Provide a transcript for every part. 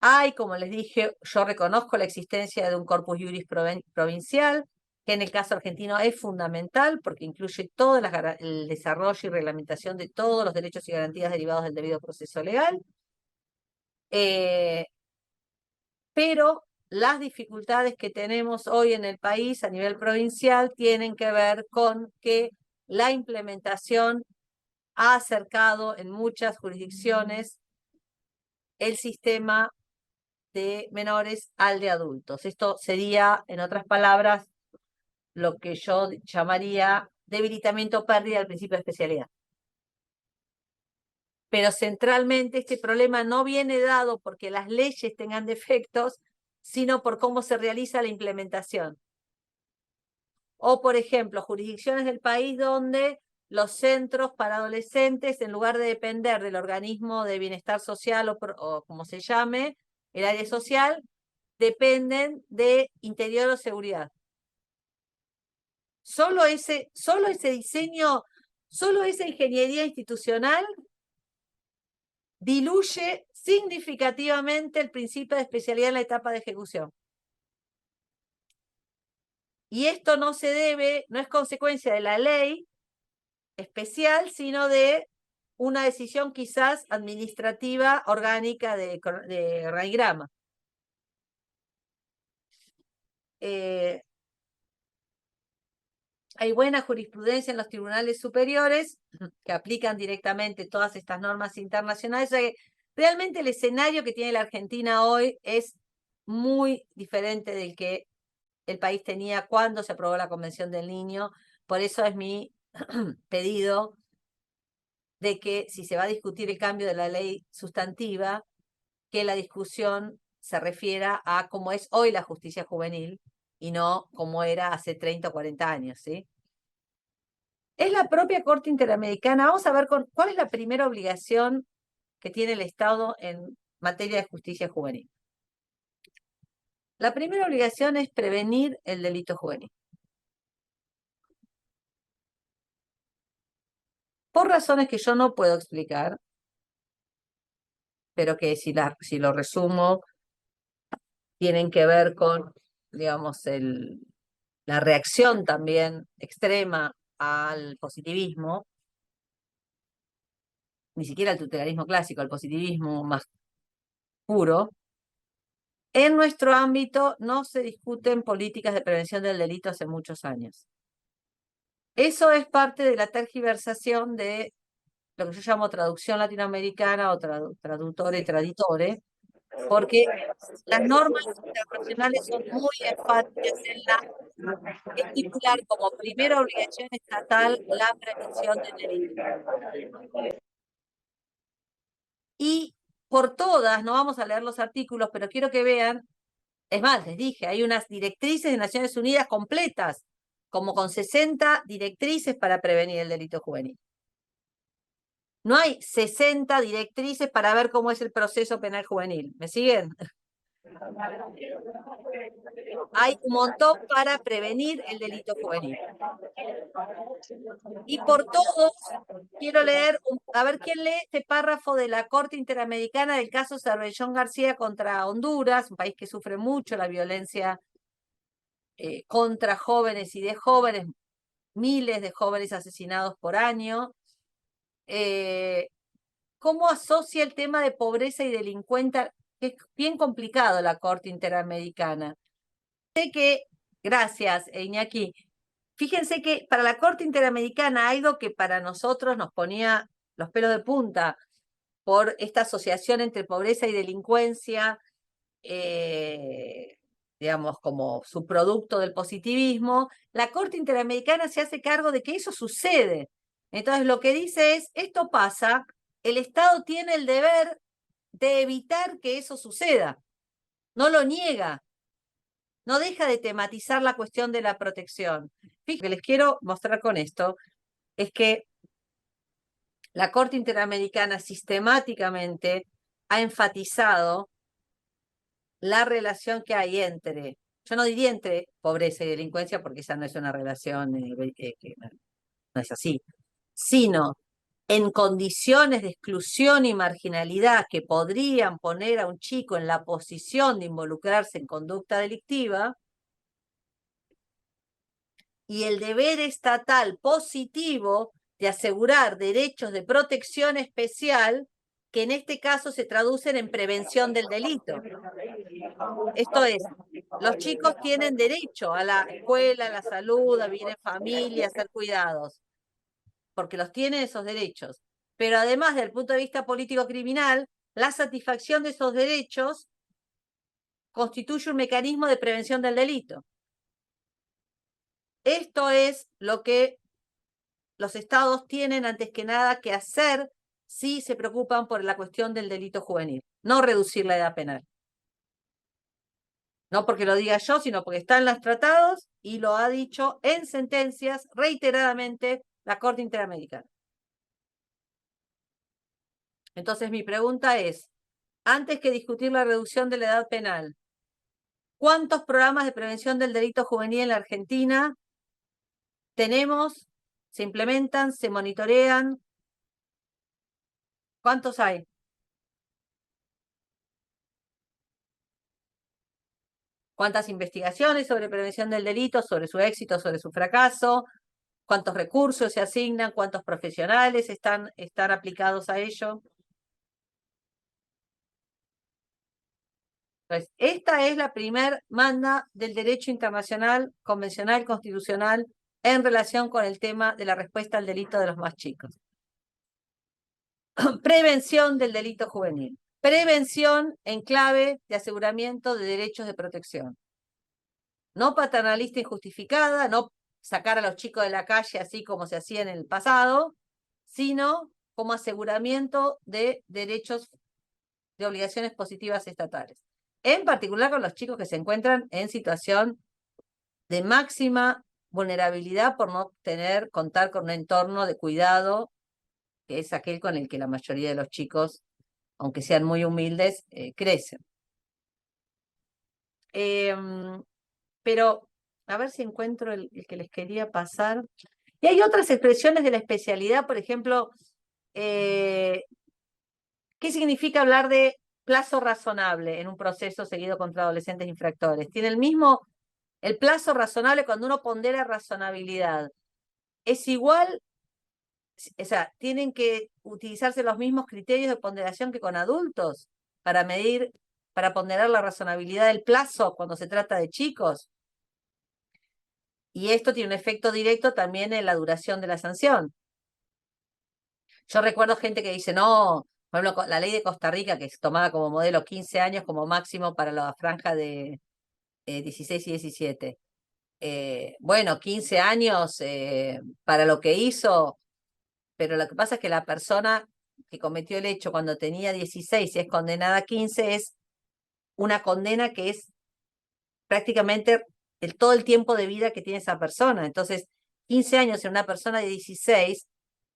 Hay, como les dije, yo reconozco la existencia de un corpus juris provincial, que en el caso argentino es fundamental porque incluye todo el desarrollo y reglamentación de todos los derechos y garantías derivados del debido proceso legal. Pero las dificultades que tenemos hoy en el país a nivel provincial tienen que ver con que la implementación ha acercado en muchas jurisdicciones el sistema de menores al de adultos. Esto sería, en otras palabras, lo que yo llamaría debilitamiento o pérdida del principio de especialidad. Pero centralmente este problema no viene dado porque las leyes tengan defectos, sino por cómo se realiza la implementación. O, por ejemplo, jurisdicciones del país donde los centros para adolescentes, en lugar de depender del organismo de bienestar social o como se llame, el área social, dependen de interior o seguridad. Solo ese diseño, solo esa ingeniería institucional diluye significativamente el principio de especialidad en la etapa de ejecución. Y esto no se debe, no es consecuencia de la ley especial, sino de una decisión quizás administrativa orgánica de organigrama. Hay buena jurisprudencia en los tribunales superiores que aplican directamente todas estas normas internacionales. O sea que realmente el escenario que tiene la Argentina hoy es muy diferente del que el país tenía cuando se aprobó la Convención del Niño. Por eso es mi pedido de que si se va a discutir el cambio de la ley sustantiva, que la discusión se refiera a cómo es hoy la justicia juvenil y no como era hace 30 o 40 años, ¿sí? Es la propia Corte Interamericana. Vamos a ver cuál es la primera obligación que tiene el Estado en materia de justicia juvenil. La primera obligación es prevenir el delito juvenil. Por razones que yo no puedo explicar, pero que si lo resumo, tienen que ver con, digamos, la reacción también extrema al positivismo, ni siquiera al tutelarismo clásico, al positivismo más puro. En nuestro ámbito no se discuten políticas de prevención del delito hace muchos años. Eso es parte de la tergiversación de lo que yo llamo traducción latinoamericana o traductore y traditore, porque las normas internacionales son muy enfáticas en estipular como primera obligación estatal la prevención del delito. Y por todas, no vamos a leer los artículos, pero quiero que vean, es más, les dije, hay unas directrices de Naciones Unidas completas, como con 60 directrices para prevenir el delito juvenil. No hay 60 directrices para ver cómo es el proceso penal juvenil. ¿Me siguen? Hay un montón para prevenir el delito juvenil. Y por todos, quiero leer, a ver quién lee este párrafo de la Corte Interamericana del caso Cervellón García contra Honduras, un país que sufre mucho la violencia contra jóvenes y de jóvenes, miles de jóvenes asesinados por año. ¿Cómo asocia el tema de pobreza y delincuencia? Es bien complicado la Corte Interamericana. Sé que, gracias, Iñaki. Fíjense que para la Corte Interamericana, algo que para nosotros nos ponía los pelos de punta por esta asociación entre pobreza y delincuencia, digamos, como subproducto del positivismo, la Corte Interamericana se hace cargo de que eso sucede. Entonces, lo que dice es, esto pasa, el Estado tiene el deber de evitar que eso suceda. No lo niega. No deja de tematizar la cuestión de la protección. Fíjense, lo que les quiero mostrar con esto es que la Corte Interamericana sistemáticamente ha enfatizado la relación que hay entre, yo no diría entre pobreza y delincuencia, porque esa no es una relación que no es así, sino en condiciones de exclusión y marginalidad que podrían poner a un chico en la posición de involucrarse en conducta delictiva, y el deber estatal positivo de asegurar derechos de protección especial, que en este caso se traducen en prevención del delito. Esto es, los chicos tienen derecho a la escuela, a la salud, a vivir en familia, a ser cuidados, porque los tienen esos derechos. Pero además, desde el punto de vista político-criminal, la satisfacción de esos derechos constituye un mecanismo de prevención del delito. Esto es lo que los estados tienen antes que nada que hacer si se preocupan por la cuestión del delito juvenil, no reducir la edad penal. No porque lo diga yo, sino porque está en los tratados y lo ha dicho en sentencias reiteradamente la Corte Interamericana. Entonces mi pregunta es, antes que discutir la reducción de la edad penal, ¿cuántos programas de prevención del delito juvenil en la Argentina tenemos? ¿Se implementan? ¿Se monitorean? ¿Cuántos hay? ¿Cuántas investigaciones sobre prevención del delito, sobre su éxito, sobre su fracaso? ¿Cuántos recursos se asignan? ¿Cuántos profesionales están aplicados a ello? Entonces, esta es la primer manda del derecho internacional, convencional, constitucional, en relación con el tema de la respuesta al delito de los más chicos. Prevención del delito juvenil. Prevención en clave de aseguramiento de derechos de protección. No paternalista injustificada, no sacar a los chicos de la calle así como se hacía en el pasado, sino como aseguramiento de derechos, de obligaciones positivas estatales. En particular con los chicos que se encuentran en situación de máxima vulnerabilidad por no contar con un entorno de cuidado, que es aquel con el que la mayoría de los chicos, aunque sean muy humildes, crecen. Pero, a ver si encuentro el que les quería pasar. Y hay otras expresiones de la especialidad, por ejemplo, ¿qué significa hablar de plazo razonable en un proceso seguido contra adolescentes infractores? Tiene el plazo razonable cuando uno pondera razonabilidad. Es igual, o sea, tienen que utilizarse los mismos criterios de ponderación que con adultos para medir, para ponderar la razonabilidad del plazo cuando se trata de chicos. Y esto tiene un efecto directo también en la duración de la sanción. Yo recuerdo gente que dice, no, por ejemplo, la ley de Costa Rica, que es tomada como modelo 15 años como máximo para la franja de 16 y 17. Bueno, 15 años para lo que hizo, pero lo que pasa es que la persona que cometió el hecho cuando tenía 16 y es condenada a 15 es una condena que es prácticamente todo el tiempo de vida que tiene esa persona. Entonces, 15 años en una persona de 16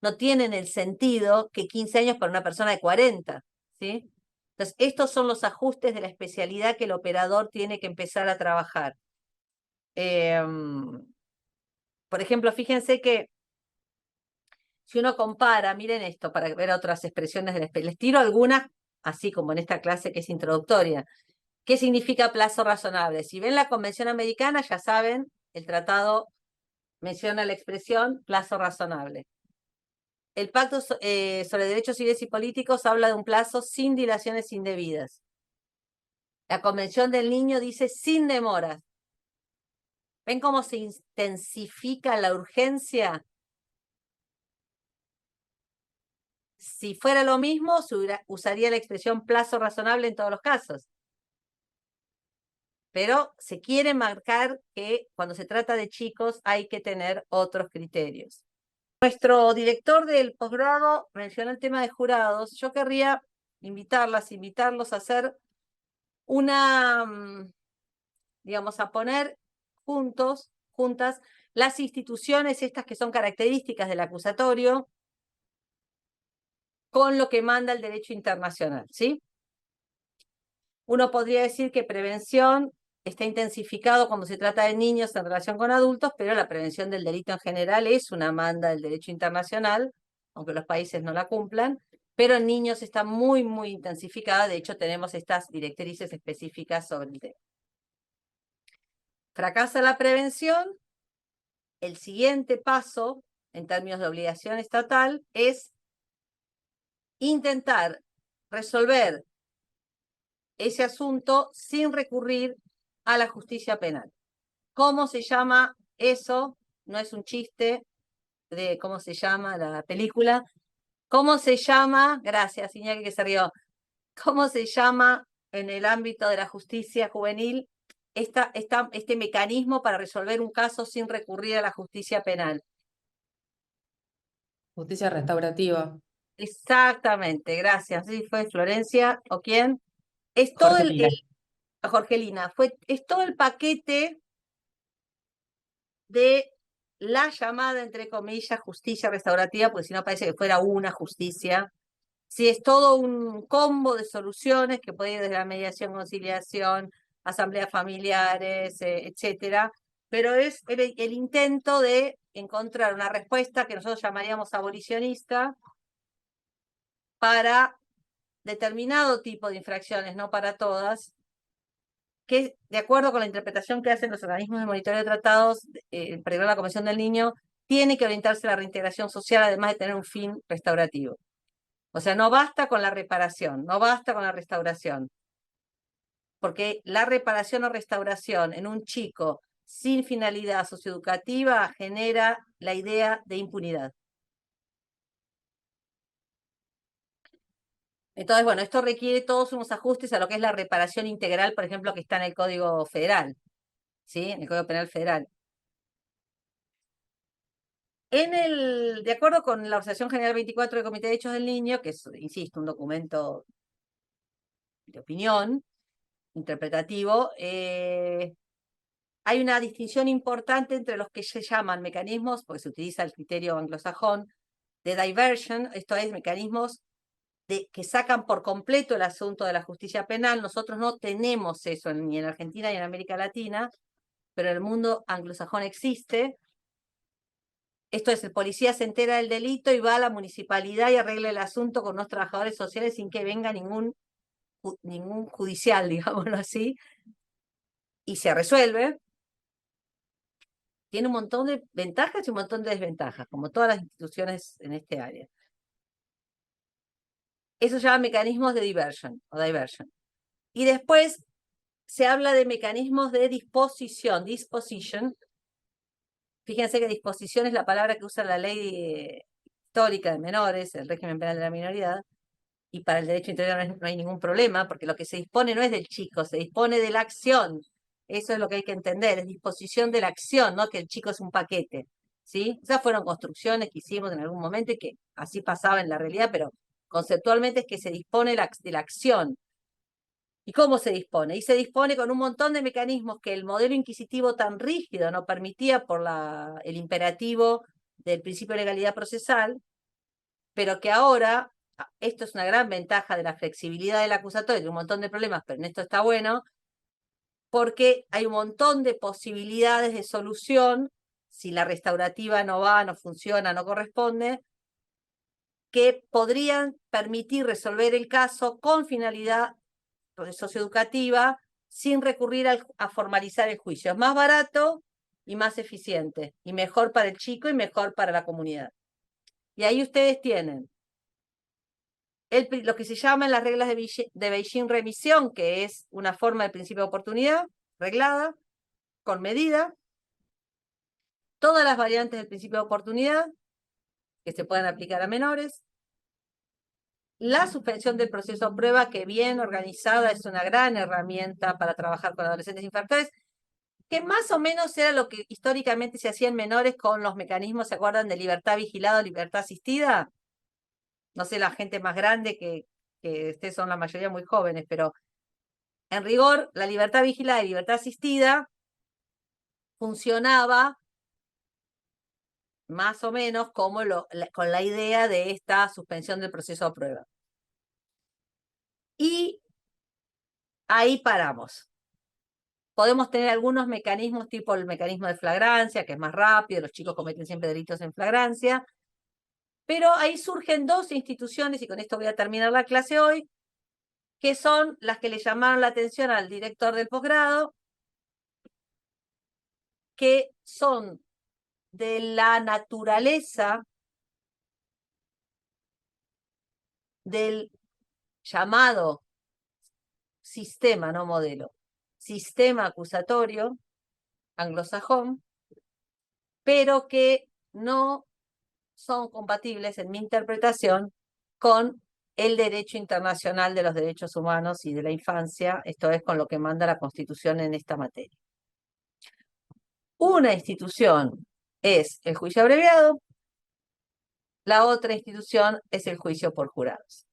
no tienen el sentido que 15 años para una persona de 40, ¿sí? Entonces, estos son los ajustes de la especialidad que el operador tiene que empezar a trabajar. Por ejemplo, fíjense que si uno compara, miren esto, para ver otras expresiones de la especialidad, les tiro algunas, así como en esta clase que es introductoria. ¿Qué significa plazo razonable? Si ven la Convención Americana, ya saben, el tratado menciona la expresión plazo razonable. El Pacto sobre Derechos Civiles y Políticos habla de un plazo sin dilaciones indebidas. La Convención del Niño dice sin demoras. ¿Ven cómo se intensifica la urgencia? Si fuera lo mismo, usaría la expresión plazo razonable en todos los casos. Pero se quiere marcar que cuando se trata de chicos hay que tener otros criterios. Nuestro director del posgrado mencionó el tema de jurados. Yo querría invitarlos a hacer digamos, a poner juntas, las instituciones estas que son características del acusatorio con lo que manda el derecho internacional, ¿sí? Uno podría decir que prevención está intensificado cuando se trata de niños en relación con adultos, pero la prevención del delito en general es una manda del derecho internacional, aunque los países no la cumplan, pero en niños está muy, muy intensificada. De hecho, tenemos estas directrices específicas sobre el tema. Fracasa la prevención. El siguiente paso, en términos de obligación estatal, es intentar resolver ese asunto sin recurrir a la justicia penal. ¿Cómo se llama eso? No es un chiste de cómo se llama la película. ¿Cómo se llama? Gracias, Iñaki, que se rió. ¿Cómo se llama en el ámbito de la justicia juvenil este mecanismo para resolver un caso sin recurrir a la justicia penal? Justicia restaurativa. Exactamente, gracias. ¿Sí fue Florencia o quién? Es todo Jorgelina. Jorgelina, es todo el paquete de la llamada, entre comillas, justicia restaurativa, porque si no parece que fuera una justicia. Sí, es todo un combo de soluciones que puede ir desde la mediación, conciliación, asambleas familiares, etcétera, pero es el intento de encontrar una respuesta que nosotros llamaríamos abolicionista para determinado tipo de infracciones, no para todas, que de acuerdo con la interpretación que hacen los organismos de monitoreo de tratados, primero la Convención del Niño, tiene que orientarse a la reintegración social, además de tener un fin restaurativo. O sea, no basta con la reparación, no basta con la restauración, porque la reparación o restauración en un chico sin finalidad socioeducativa genera la idea de impunidad. Entonces, bueno, esto requiere todos unos ajustes a lo que es la reparación integral, por ejemplo, que está en el Código Federal, ¿sí? En el Código Penal Federal. De acuerdo con la Observación General 24 del Comité de Derechos del Niño, que es, insisto, un documento de opinión interpretativo, hay una distinción importante entre los que se llaman mecanismos, porque se utiliza el criterio anglosajón, de diversion, esto es, mecanismos que sacan por completo el asunto de la justicia penal. Nosotros no tenemos eso ni en Argentina ni en América Latina, pero en el mundo anglosajón existe. Esto es, el policía se entera del delito y va a la municipalidad y arregla el asunto con unos trabajadores sociales sin que venga ningún judicial, digámoslo así, y se resuelve. Tiene un montón de ventajas y un montón de desventajas, como todas las instituciones en este área. Eso se llama mecanismos de diversion o diversion. Y después se habla de mecanismos de disposición, disposition. Fíjense que disposición es la palabra que usa la ley histórica de menores, el régimen penal de la minoridad, y para el derecho interior no hay ningún problema, porque lo que se dispone no es del chico, se dispone de la acción. Eso es lo que hay que entender, es disposición de la acción, no que el chico es un paquete. ¿Sí? Esas fueron construcciones que hicimos en algún momento y que así pasaba en la realidad, pero conceptualmente es que se dispone de la acción. ¿Y cómo se dispone? Y se dispone con un montón de mecanismos que el modelo inquisitivo tan rígido no permitía por el imperativo del principio de legalidad procesal, pero que ahora, esto es una gran ventaja de la flexibilidad del acusatorio, tiene un montón de problemas, pero en esto está bueno, porque hay un montón de posibilidades de solución, si la restaurativa no va, no funciona, no corresponde, que podrían permitir resolver el caso con finalidad socioeducativa sin recurrir a formalizar el juicio. Es más barato y más eficiente, y mejor para el chico y mejor para la comunidad. Y ahí ustedes tienen lo que se llama en las reglas de Beijing remisión, que es una forma del principio de oportunidad, reglada, con medida, todas las variantes del principio de oportunidad que se puedan aplicar a menores, la suspensión del proceso a prueba, que bien organizada es una gran herramienta para trabajar con adolescentes infractores, que más o menos era lo que históricamente se hacía en menores con los mecanismos, ¿se acuerdan de libertad vigilada o libertad asistida? No sé, la gente más grande que ustedes son la mayoría muy jóvenes, pero en rigor, la libertad vigilada y libertad asistida funcionaba más o menos como con la idea de esta suspensión del proceso a prueba. Y ahí paramos. Podemos tener algunos mecanismos, tipo el mecanismo de flagrancia, que es más rápido, los chicos cometen siempre delitos en flagrancia, Pero ahí surgen dos instituciones, y con esto voy a terminar la clase hoy, que son las que le llamaron la atención al director del posgrado, que son de la naturaleza del llamado sistema, no modelo, sistema acusatorio anglosajón, pero que no son compatibles, en mi interpretación, con el derecho internacional de los derechos humanos y de la infancia, esto es con lo que manda la Constitución en esta materia. Una institución es el juicio abreviado, la otra institución es el juicio por jurados.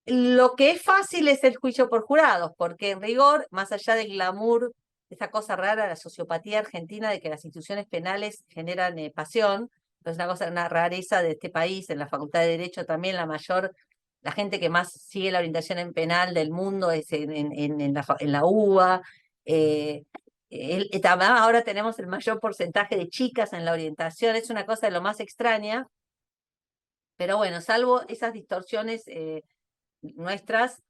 Lo que es fácil es el juicio por jurados, porque en rigor, más allá del glamour, esa cosa rara, la sociopatía argentina de que las instituciones penales generan pasión, es una cosa, una rareza de este país, en la Facultad de Derecho también la gente que más sigue la orientación en penal del mundo es en la UBA. Ahora tenemos el mayor porcentaje de chicas en la orientación, es una cosa de lo más extraña, pero bueno, salvo esas distorsiones nuestras,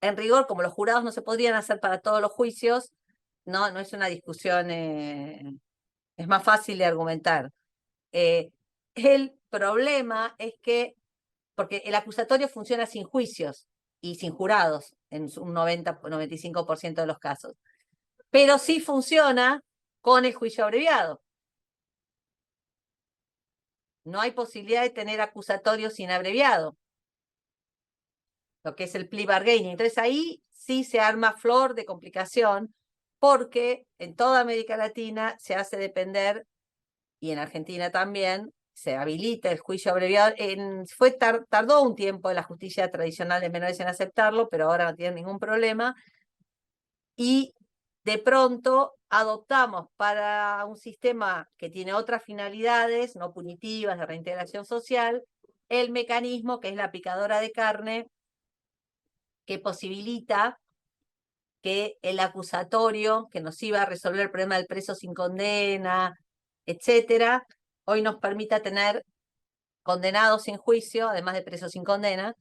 en rigor, como los jurados no se podrían hacer para todos los juicios, no es una discusión, es más fácil de argumentar. El problema es que, porque el acusatorio funciona sin juicios y sin jurados en un 95% de los casos, pero sí funciona con el juicio abreviado. No hay posibilidad de tener acusatorio sin abreviado, lo que es el plea bargaining. Entonces ahí sí se arma flor de complicación, porque en toda América Latina se hace depender, y en Argentina también, se habilita el juicio abreviado. Tardó un tiempo en la justicia tradicional de menores en aceptarlo, pero ahora no tienen ningún problema. Y de pronto adoptamos para un sistema que tiene otras finalidades, no punitivas, de reintegración social, el mecanismo que es la picadora de carne, que posibilita que el acusatorio que nos iba a resolver el problema del preso sin condena, etcétera, hoy nos permita tener condenados sin juicio, además de presos sin condena,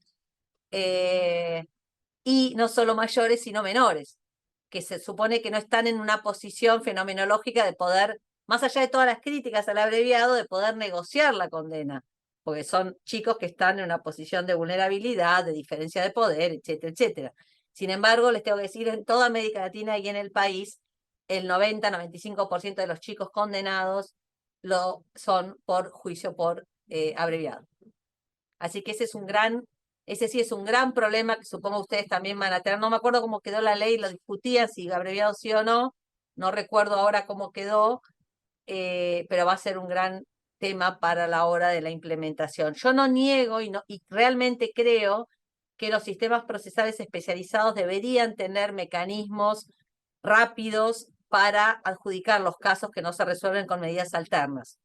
y no solo mayores, sino menores, que se supone que no están en una posición fenomenológica de poder, más allá de todas las críticas al abreviado, de poder negociar la condena, porque son chicos que están en una posición de vulnerabilidad, de diferencia de poder, etcétera, etcétera. Sin embargo, les tengo que decir, en toda América Latina y en el país, el 90-95% de los chicos condenados lo son por juicio por abreviado. Así que ese sí es un gran problema que supongo ustedes también van a tener. No me acuerdo cómo quedó la ley, lo discutían si abreviado sí o no. No recuerdo ahora cómo quedó, pero va a ser un gran tema para la hora de la implementación. Yo no niego y realmente creo que los sistemas procesales especializados deberían tener mecanismos rápidos para adjudicar los casos que no se resuelven con medidas alternas.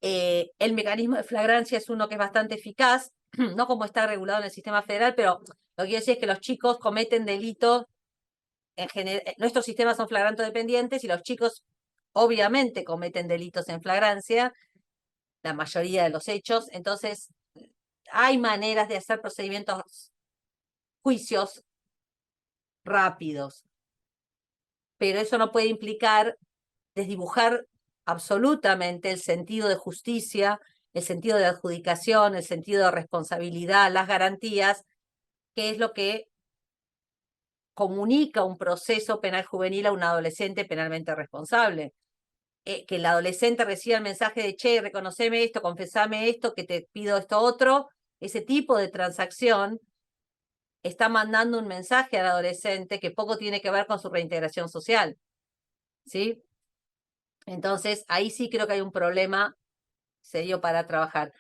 El mecanismo de flagrancia es uno que es bastante eficaz, no como está regulado en el sistema federal, pero lo que quiero decir es que los chicos cometen delitos, en general, nuestros sistemas son flagranto dependientes y los chicos obviamente cometen delitos en flagrancia, la mayoría de los hechos, entonces hay maneras de hacer juicios rápidos, pero eso no puede implicar desdibujar absolutamente el sentido de justicia, el sentido de adjudicación, el sentido de responsabilidad, las garantías, que es lo que comunica un proceso penal juvenil a un adolescente penalmente responsable. Que el adolescente reciba el mensaje de, che, reconoceme esto, confesame esto, que te pido esto otro, ese tipo de transacción está mandando un mensaje al adolescente que poco tiene que ver con su reintegración social, ¿sí? Entonces, ahí sí creo que hay un problema serio para trabajar.